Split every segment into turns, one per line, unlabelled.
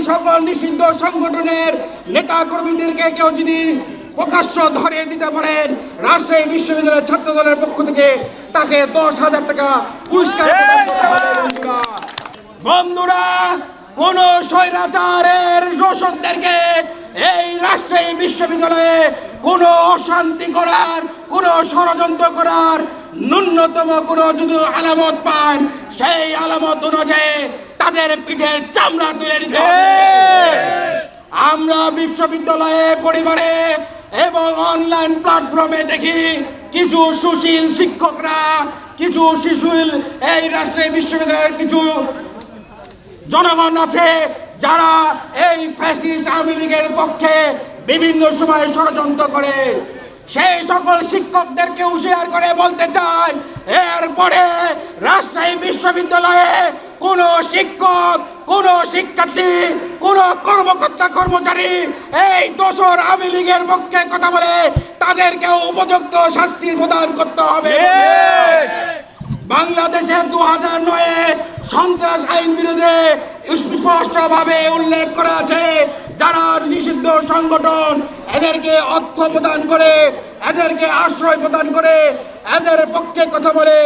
সকল নিষিদ্ধ সংগঠনের নেতা কর্মীদেরকে কেউ যদি প্রকাশ্য ধরে দিতে পারেন, রাজশাহী বিশ্ববিদ্যালয়ের ছাত্র দলের পক্ষ থেকে তাকে 10,000 টাকা পুরস্কার প্রদান করা হবে। বন্ধুরা, কোন স্বৈরাচারের শোষকদেরকে এই রাজশাহী বিশ্ববিদ্যালয়ে কোন অশান্তি করার, কোন ষড়যন্ত্র করার ন্যূনতম কোন যদি আলামত পান, সেই আলামত অনুযায়ী তাদের পিঠের চামড়া তুলে নিতে হবে। আমরা বিশ্ববিদ্যালয়ে, পরিবারে এবং অনলাইন প্ল্যাটফর্মে দেখি কিছু সুশীল শিক্ষকরা, কিছু সুশীল এই রাজশাহী বিশ্ববিদ্যালয়ের কিছু জনগণ আছে যারা এই ফ্যাসিস্ট আওয়ামী লীগের পক্ষে বিভিন্ন সময় ষড়যন্ত্র করে। সেই সকল শিক্ষকদেরকে হুঁশিয়ার করে বলতে চাই, এরপরে রাজশাহী বিশ্ববিদ্যালয়ে কোন শিক্ষক, কোন শিক্ষার্থী, কোন কর্মকর্তা কর্মচারী এই দোসর আওয়ামী লীগের পক্ষে কথা বলে তাদেরকেও উপযুক্ত শাস্তির প্রদান করতে হবে। বাংলাদেশে 2009-এ সন্ত্রাস আইন বিরোধে স্পষ্টভাবে উল্লেখ করা আছে, যারা নিষিদ্ধ সংগঠন এদেরকে অর্থ প্রদান করে, এদেরকে আশ্রয় প্রদান করে, এদের পক্ষে কথা বলে,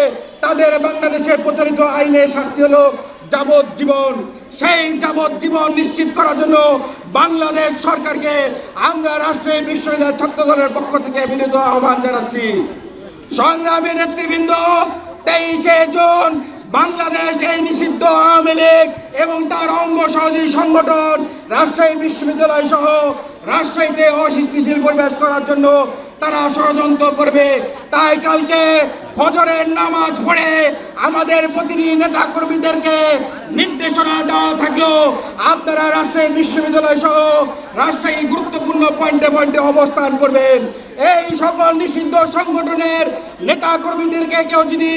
তাদের বাংলাদেশে প্রচলিত আইনে শাস্তি হলো যাবজ্জীবন। সেই যাবজ্জীবন নিশ্চিত করার জন্য বাংলাদেশ সরকারকে আমরা রাজশাহী বিশ্ববিদ্যালয়ের ছাত্র দলের পক্ষ থেকে বিনীত আহ্বান জানাচ্ছি। সংগ্রামী নেতৃবৃন্দ, 23শে জুন বাংলাদেশ এই নিষিদ্ধ আওয়ামী লীগ এবং তার অঙ্গ সহযোগী সংগঠন রাজশাহী বিশ্ববিদ্যালয় সহ রাজশাহীতে অস্থিতিশীল পরিবেশ করার জন্য তারা ষড়যন্ত্র করবে। তাই কালকে ফজরের নামাজ পড়ে আমাদের প্রতিটি নেতা কর্মীদেরকে নির্দেশনা দেওয়া থাকলো, আপনারা রাজশাহী বিশ্ববিদ্যালয় সহ রাজশাহী গুরুত্বপূর্ণ পয়েন্টে পয়েন্টে অবস্থান করবেন। এই সকল নিষিদ্ধ সংগঠনের নেতা কর্মীদেরকে কেউ যদি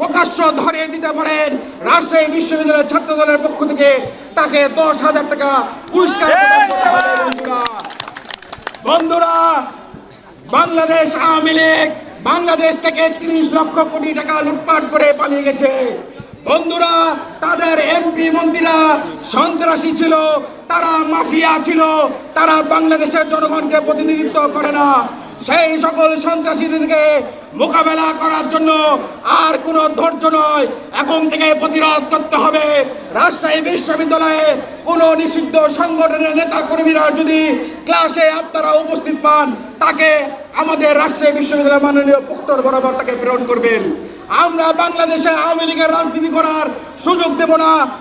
প্রকাশ্য ধরে দিতে পারেন, রাজশাহী বিশ্ববিদ্যালয়ের ছাত্র দলের পক্ষ থেকে তাকে 10,000 টাকা পুরস্কার প্রদান করা হবে। বন্ধুরা, বাংলাদেশ আওয়ামী লীগ বাংলাদেশ থেকে 30 লক্ষ কোটি টাকা লুটপাট করে পালিয়ে গেছে। বন্ধুরা, তাদের এমপি মন্ত্রীরা সন্ত্রাসী ছিল, তারা মাফিয়া ছিল, তারা বাংলাদেশের জনগণকে প্রতিনিধিত্ব করে না। সেই সকল সন্ত্রাসীদেরকে মোকাবেলা করার জন্য আর কোনো ধৈর্য নয়, এখন থেকে প্রতিরোধ করতে হবে। রাজশাহী বিশ্ববিদ্যালয়ে কোনো নিষিদ্ধ সংগঠনের নেতা কর্মীরা যদি ক্লাসে আপনারা উপস্থিত পান, তাকে আমাদের রাজশাহী বিশ্ববিদ্যালয়ের মাননীয় প্রক্টর বরাবর তাকে প্রেরণ করবেন। আমরা বাংলাদেশে আওয়ামী লীগের রাজনীতি করার সুযোগ দেব না।